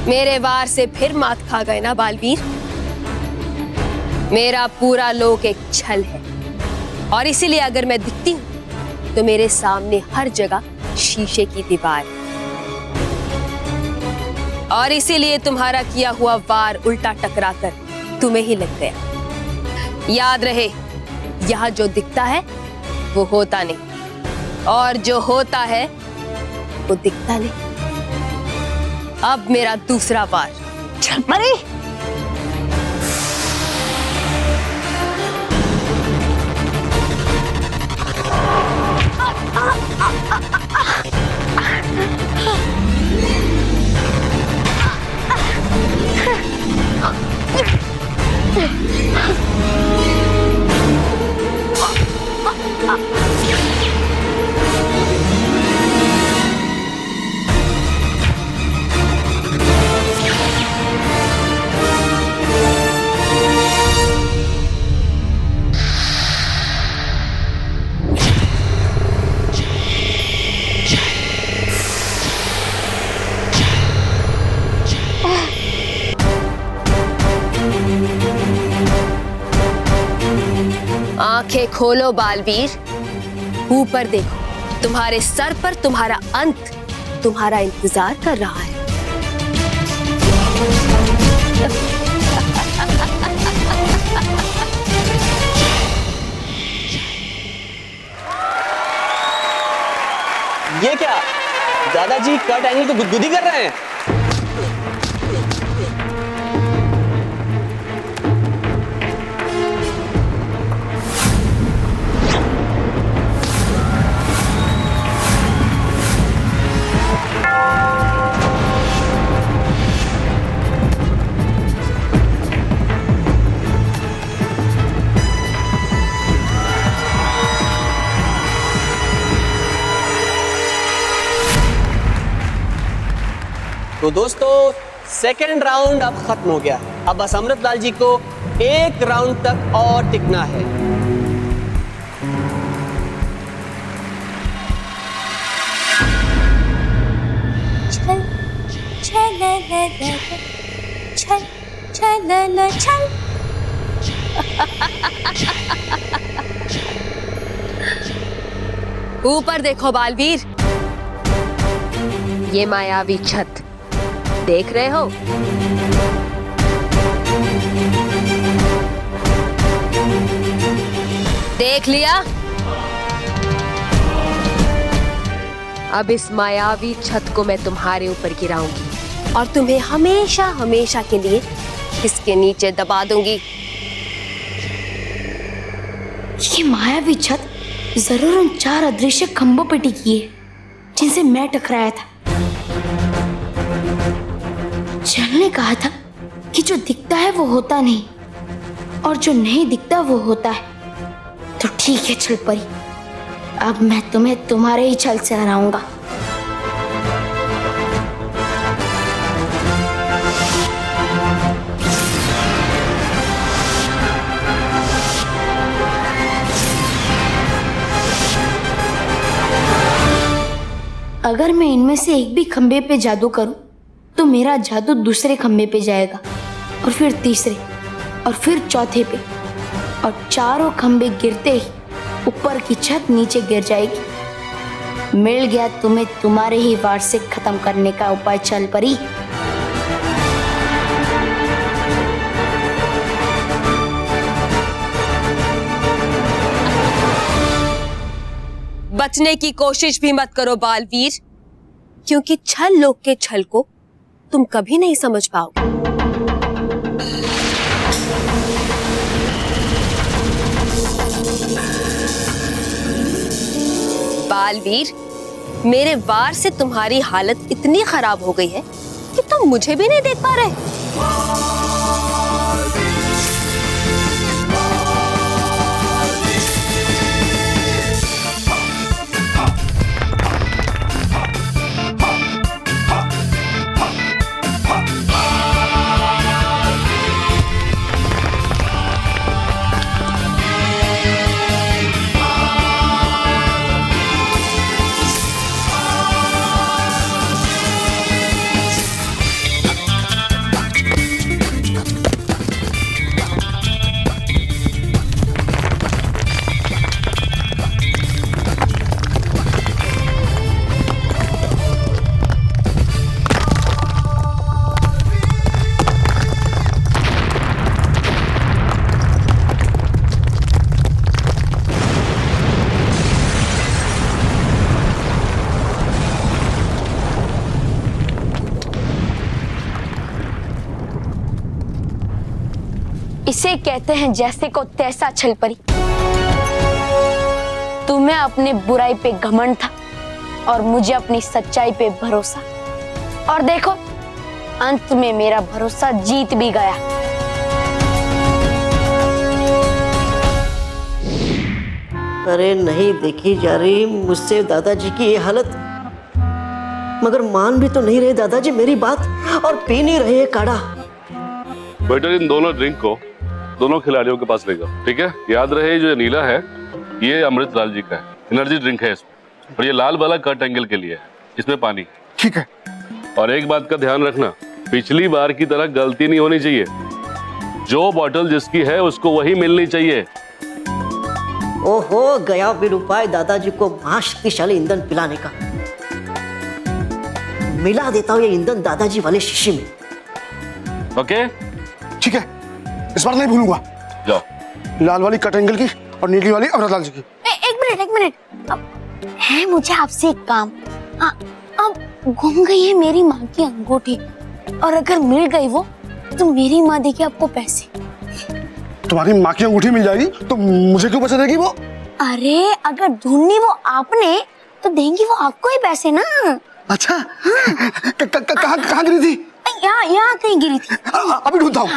मेरे वार से फिर मात खा गए ना बालवीर। मेरा पूरा लोक एक छल है और इसीलिए अगर मैं दिखती हूं तो मेरे सामने हर जगह शीशे की दीवार है। और इसीलिए तुम्हारा किया हुआ वार उल्टा टकराकर तुम्हें ही लग गया। याद रहे, यहां जो दिखता है वो होता नहीं और जो होता है वो दिखता नहीं। अब मेरा दूसरा वार। मरी आंखें खोलो बालवीर, ऊपर देखो। तुम्हारे सर पर तुम्हारा अंत तुम्हारा इंतजार कर रहा है। ये क्या, दादाजी कट एंगल को गुदगुदी कर रहे हैं? तो दोस्तों, सेकेंड राउंड अब खत्म हो गया। अब बस अमृतलाल जी को एक राउंड तक और टिकना है। छल छल छल छल छल। ऊपर देखो बालवीर, ये मायावी छत देख रहे हो? देख लिया? अब इस मायावी छत को मैं तुम्हारे ऊपर गिराऊंगी और तुम्हें हमेशा हमेशा के लिए इसके नीचे दबा दूंगी। ये मायावी छत जरूर उन 4 अदृश्य खंभों पे टिकी है जिनसे मैं टकराया था। चल ने कहा था कि जो दिखता है वो होता नहीं और जो नहीं दिखता वो होता है। तो ठीक है छल परी, अब मैं तुम्हें तुम्हारे ही छल से हराऊंगा। अगर मैं इनमें से एक भी खंबे पे जादू करूं तो मेरा जादू दूसरे खंबे पे जाएगा और फिर तीसरे और फिर चौथे पे, और चारों खंबे गिरते ही ऊपर की छत नीचे गिर जाएगी। मिल गया तुम्हें तुम्हारे ही वार से खत्म करने का उपाय छल परी। बचने की कोशिश भी मत करो बालवीर, क्योंकि छल लोक के छल को तुम कभी नहीं समझ पाओगे। बालवीर, मेरे वार से तुम्हारी हालत इतनी खराब हो गई है कि तुम मुझे भी नहीं देख पा रहे। इसे कहते हैं जैसे को तैसा छल परी। तुम्हें अपने बुराई पे घमंड था और मुझे अपनी सच्चाई पे भरोसा, और देखो अंत में मेरा भरोसा जीत भी गया। अरे नहीं देखी जा रही मुझसे दादाजी की ये हालत, मगर मान भी तो नहीं रहे दादाजी मेरी बात और पी नहीं रहे काढ़ा। बेटर इन दोनों ड्रिंक को दोनों खिलाड़ियों के पास लेगा, ठीक है? याद रहे जो नीला है ये अमृतलाल जी का है, एनर्जी ड्रिंक है इसमें, और ये लाल वाला कट एंगल के लिए है, इसमें पानी। ठीक है। और एक बात का ध्यान रखना, पिछली बार की तरह गलती नहीं होनी चाहिए। जो बॉटल जिसकी है उसको वही मिलनी चाहिए। ओहो गया बिन उपाय दादाजी को महाशक्तिशाली ईंधन पिलाने का। मिला देता हूँ ये ईंधन दादाजी वाले शीशी में। ओके ठीक है, इस बार नहीं भूलूंगा। जाओ। लाल वाली कट एंगल की और नीली वाली अमृतलाल जी की। एक मिनट है मुझे आपसे एक काम। अब गुम गई है मेरी माँ की अंगूठी, और अगर मिल गई वो तो मेरी माँ देगी आपको पैसे। तुम्हारी माँ की अंगूठी मिल जाएगी तो मुझे क्यों पैसे देगी वो? अरे अगर ढूंढनी वो आपने तो देंगी वो आपको ही पैसे ना। अच्छा हाँ। कहाँ गिरी थी? यहाँ कहीं गिरी थी। अभी ढूंढता हूँ।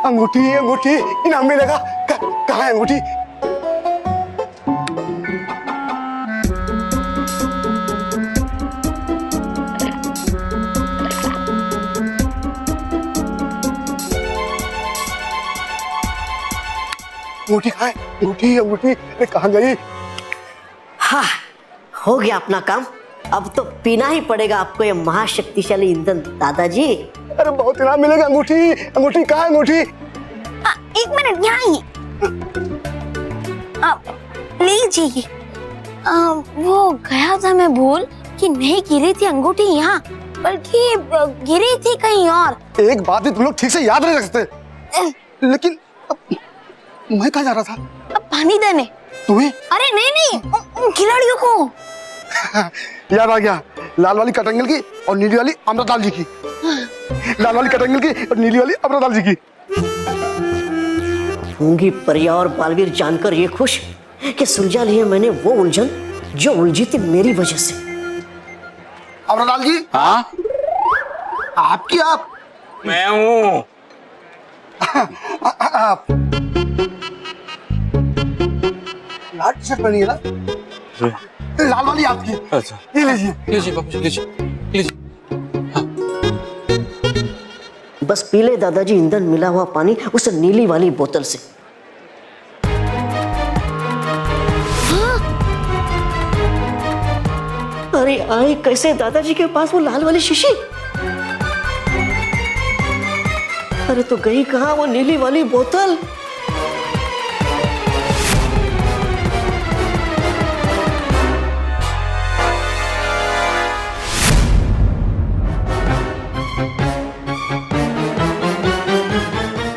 अंगूठी अंगूठी इनाम मिलेगा। कहाँ है अंगूठी? अंगूठी कहाँ है? अंगूठी अंगूठी कहाँ गई? हाँ हो गया अपना काम। अब तो पीना ही पड़ेगा आपको ये महाशक्तिशाली ईंधन दादाजी। अरे बहुत इनाम मिलेगा। अंगूठी अंगूठी कहाँ है अंगूठी? एक मिनट यहाँ ही लीजिए। वो गया था मैं भूल कि नहीं गिरी थी अंगूठी यहाँ, बल्कि गिरी थी कहीं और। एक बात भी तुम लोग ठीक से याद नहीं रखते। लेकिन मैं कहाँ जा रहा था? अब पानी देने। तुम्हें? अरे नहीं उन खिलाड़ियों को। याद आ गया, लाल वाली कट एंगल की और नीली वाली अमृतलाल जी की। लाल वाली कट एंगल की और नीली वाली अमृतलाल जी की। होंगी परिया और बालवीर जानकर ये खुश कि सुलझा लिए मैंने वो उलझन जो उलझी थी मेरी वजह से। अमृतलाल जी। हाँ आपकी आप? मैं हूँ। आप लाल टी शर्ट पहनी है ना? लाल वाली आपकी। अच्छा ये लीजिए। लीजिए बाबूजी लीजिए लीजिए। बस पी ले दादाजी ईंधन मिला हुआ पानी उस नीली वाली बोतल से। अरे आई कैसे दादाजी के पास वो लाल वाली शीशी? अरे तो गई कहाँ वो नीली वाली बोतल?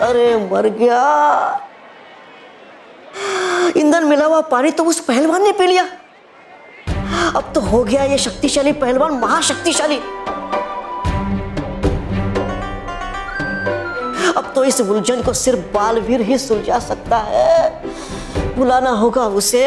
अरे मर गया। ईंधन मिला हुआ पानी तो उस पहलवान ने पी लिया। अब तो हो गया ये शक्तिशाली पहलवान महाशक्तिशाली। अब तो इस उलझन को सिर्फ बालवीर ही सुलझा सकता है। बुलाना होगा उसे।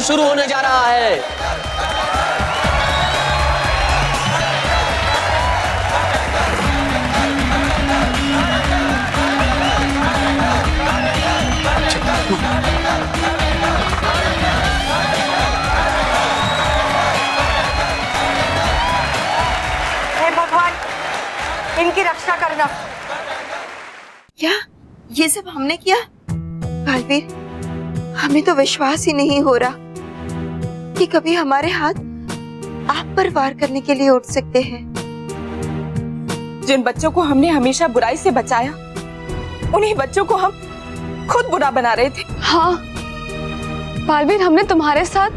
शुरू होने जा रहा है। हे भगवान, इनकी रक्षा करना। क्या ये सब हमने किया? बालवीर, हमें तो विश्वास ही नहीं हो रहा कि कभी हमारे हाथ आप पर वार करने के लिए उठ सकते हैं। जिन बच्चों को हमने हमेशा बुराई से बचाया, उन्हीं बच्चों को हम खुद बुरा बना रहे थे। हाँ, बालवीर, हमने तुम्हारे साथ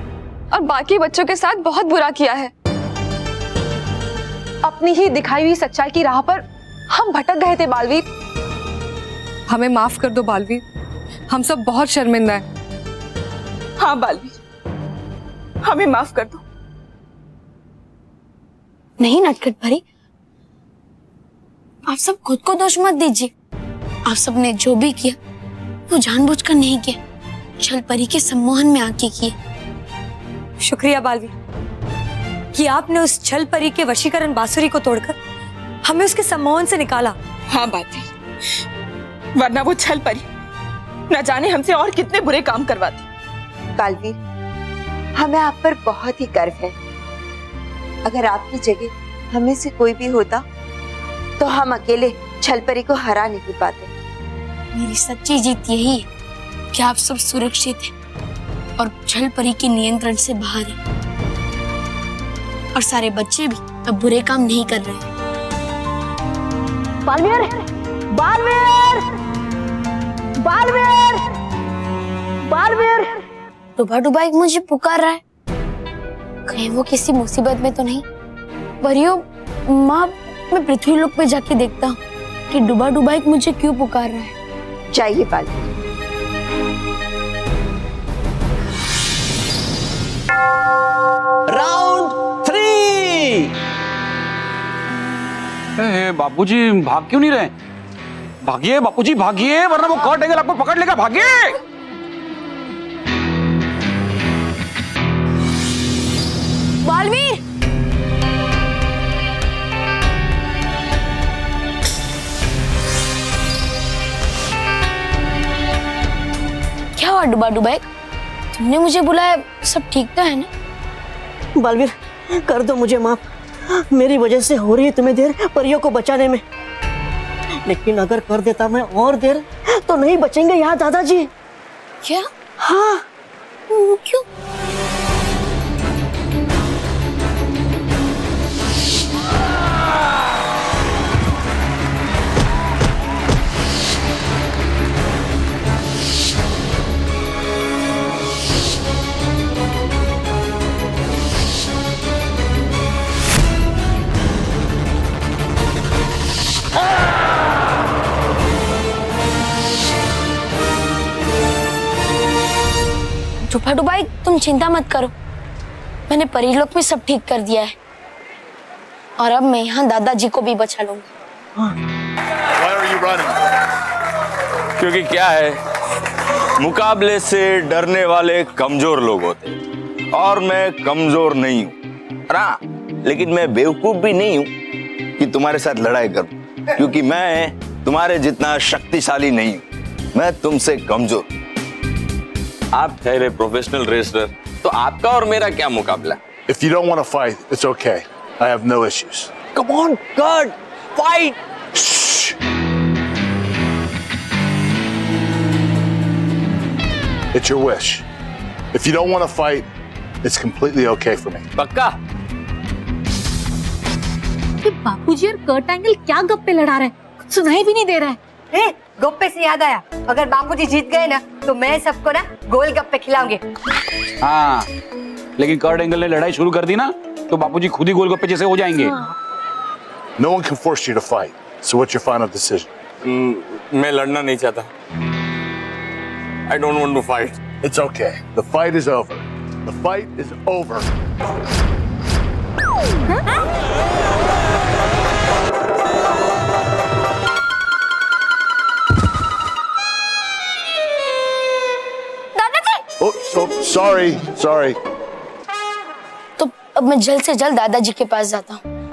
और बाकी बच्चों के साथ बहुत बुरा किया है। अपनी ही दिखाई हुई सच्चाई की राह पर हम भटक गए थे बालवीर। हमें माफ कर दो बालवीर, हम सब बहुत शर्मिंदा हैं। हाँ बालवीर, हमें माफ कर दो। नहीं नटखट भरी, आप सब खुद को दोष मत दीजिए। आप सबने जो भी किया वो जानबूझकर नहीं किया, छल परी के सम्मोहन में आके किए। शुक्रिया बालवीर कि आपने उस छल परी के वशीकरण बांसुरी को तोड़कर हमें उसके सम्मोहन से निकाला। हाँ बालवीर, वरना वो छल परी न जाने हमसे और कितने बुरे काम करवाती। बालवीर, हमें आप पर बहुत ही गर्व है। अगर आपकी जगह हमें से कोई भी होता तो हम अकेले छलपरी को हरा नहीं पाते। मेरी सच्ची जीत यही है कि आप सब सुरक्षित हैं और छल परी के नियंत्रण से बाहर हैं, और सारे बच्चे भी अब बुरे काम नहीं कर रहे हैं। बालवीर, बालवीर, बालवीर, बालवीर। डुबा डुबा एक मुझे पुकार रहा है, कहीं वो किसी मुसीबत में तो नहीं। परियो माँ, मैं पृथ्वी लोक पे जाके देखता हूँ कि डुबा डुबा एक मुझे क्यों पुकार रहा है। चाहिए बालवीर। राउंड 3। बापूजी भाग क्यों नहीं रहे? भागिए बापूजी भागिए, वरना वो कर्ट एंगल आपको पकड़ लेगा। भागिए। बालवीर, क्या हुआ डुबा डुबा? तुमने मुझे बुलाया, सब ठीक तो है ना? बालवीर, कर दो मुझे माफ। मेरी वजह से हो रही है तुम्हें देर परियों को बचाने में, लेकिन अगर कर देता मैं और देर तो नहीं बचेंगे यहाँ दादाजी। क्या? हाँ। क्यों? डुबा डुबाई, तुम चिंता मत करो, मैंने परिलोक में सब ठीक कर दिया है, और अब मैं यहाँ दादाजी को भी बचा लूंगा। क्योंकि क्या है, मुकाबले से डरने वाले कमजोर लोग होते हैं, और मैं कमजोर नहीं हूँ। लेकिन मैं बेवकूफ भी नहीं हूँ कि तुम्हारे साथ लड़ाई करूं, क्योंकि मैं तुम्हारे जितना शक्तिशाली नहीं हूँ, मैं तुमसे कमजोर। आप ठहरे प्रोफेशनल रेसलर, तो आपका और मेरा क्या मुकाबला? If you don't want to fight, it's okay. I have no issues. Come on, God, fight! Shh. It's your wish. If you don't want to fight, it's completely okay for me. पक्का? बापूजी और Kurt angle क्या गप्पे लड़ा रहे हैं, कुछ सुनाई भी नहीं दे रहा है। गप्पे से याद आया, अगर बापूजी जीत गए ना तो मैं सबको ना गोल गप्पे खिलाऊंगे। हाँ, लेकिन कर्ट एंगल ने लड़ाई शुरू कर दी ना तो बापूजी खुद ही गोलगप्पे जैसे हो जाएंगे। No one can force you to fight. So what's your final decision? मैं लड़ना नहीं चाहता। I don't want to fight. It's okay. The fight is over. The fight is over. Oh, sorry. तो अब मैं जल्द से जल्द दादाजी के पास जाता हूँ,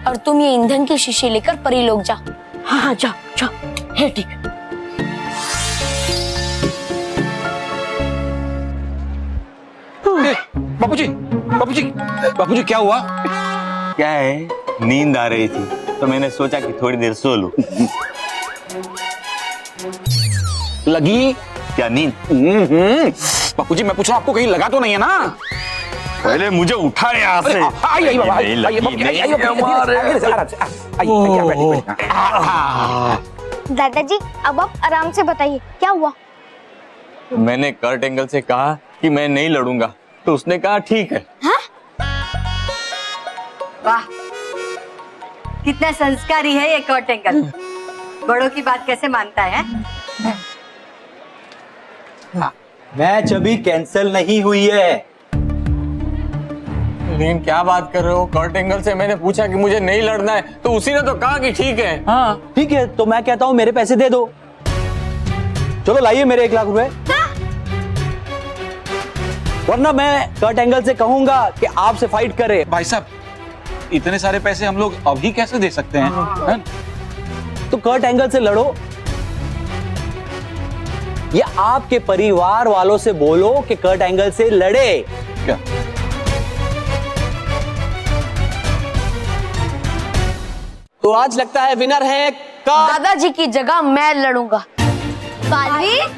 और तुम ये ईंधन की शीशी लेकर परी लोग जाओ। हाँ जाओ जाओ, है ठीक। बापूजी क्या हुआ? क्या है, नींद आ रही थी तो मैंने सोचा कि थोड़ी देर सो लूं। लगी क्या नींद? बापूजी मैं पूछ रहा हूँ, आपको कहीं लगा तो नहीं है ना? पहले मुझे उठा यहाँ से। आइए बाबा, दादाजी अब आप आराम से बताइए क्या हुआ। मैंने कर्ट एंगल से कहा कि मैं नहीं लड़ूंगा, तो उसने कहा ठीक है। वाह, कितना संस्कारी है ये कर्ट अंकल। बड़ों की बात कैसे मानता है? मैच अभी कैंसिल नहीं हुई है। लेकिन क्या बात कर रहे हो? कर्ट एंगल से मैंने पूछा कि मुझे नहीं लड़ना है, तो उसी ने तो कहा कि ठीक है। हाँ ठीक है, तो मैं कहता हूँ मेरे पैसे दे दो। चलो लाइए मेरे 1 लाख रुपए, वरना मैं कर्ट एंगल से कहूंगा कि आपसे फाइट करे। भाई साहब, इतने सारे पैसे हम लोग अभी कैसे दे सकते हैं? तो कर्ट एंगल से लड़ो, या आपके परिवार वालों से बोलो कि कर्ट एंगल से लड़े। क्या? तो आज लगता है विनर है दादाजी की जगह मैं लड़ूंगा। बालवीर,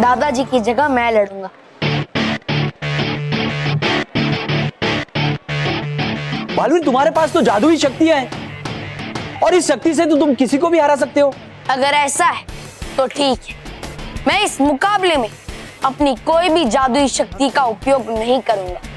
दादाजी की जगह मैं लड़ूंगा। बालवीर, तुम्हारे पास तो जादुई शक्तियां हैं, और इस शक्ति से तो तुम किसी को भी हरा सकते हो। अगर ऐसा है तो ठीक है, मैं इस मुकाबले में अपनी कोई भी जादुई शक्ति का उपयोग नहीं करूंगा।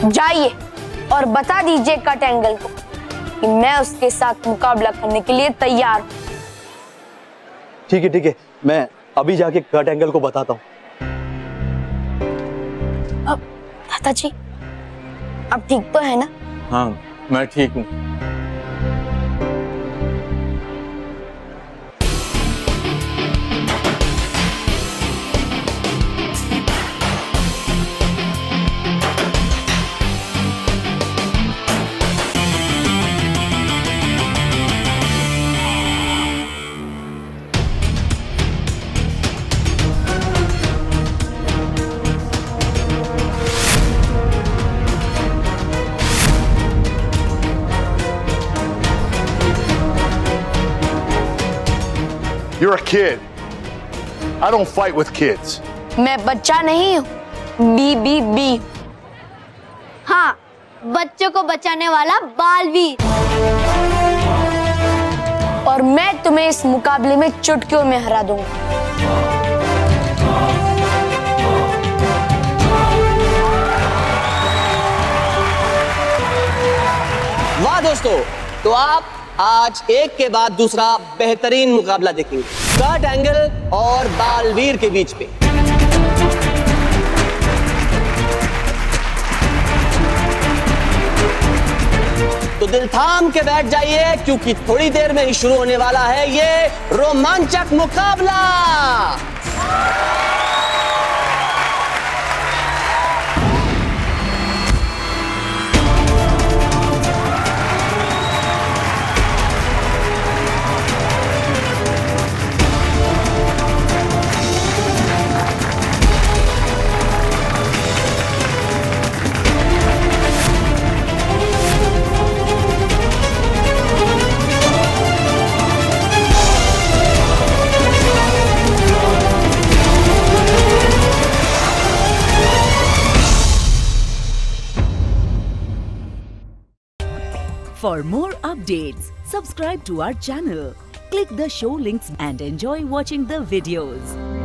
जाइए और बता दीजिए कर्ट एंगल को कि मैं उसके साथ मुकाबला करने के लिए तैयार हूं। ठीक है, मैं अभी जाके कर्ट एंगल को बताता हूँ। अब दादाजी, अब ठीक तो है ना? हाँ, मैं ठीक हूँ। You're a kid. I don't fight with kids. मैं बच्चा नहीं हूँ, BBB। हाँ, बच्चों को बचाने वाला बालवीर। और मैं तुम्हें इस मुकाबले में चुटकियों में हरा दूंगा। वाह दोस्तों, तो आप आज एक के बाद दूसरा बेहतरीन मुकाबला देखेंगे कर्ट एंगल और बालवीर के बीच में। तो दिल थाम के बैठ जाइए, क्योंकि थोड़ी देर में ही शुरू होने वाला है ये रोमांचक मुकाबला। For more updates, subscribe to our channel, click the show links and enjoy watching the videos.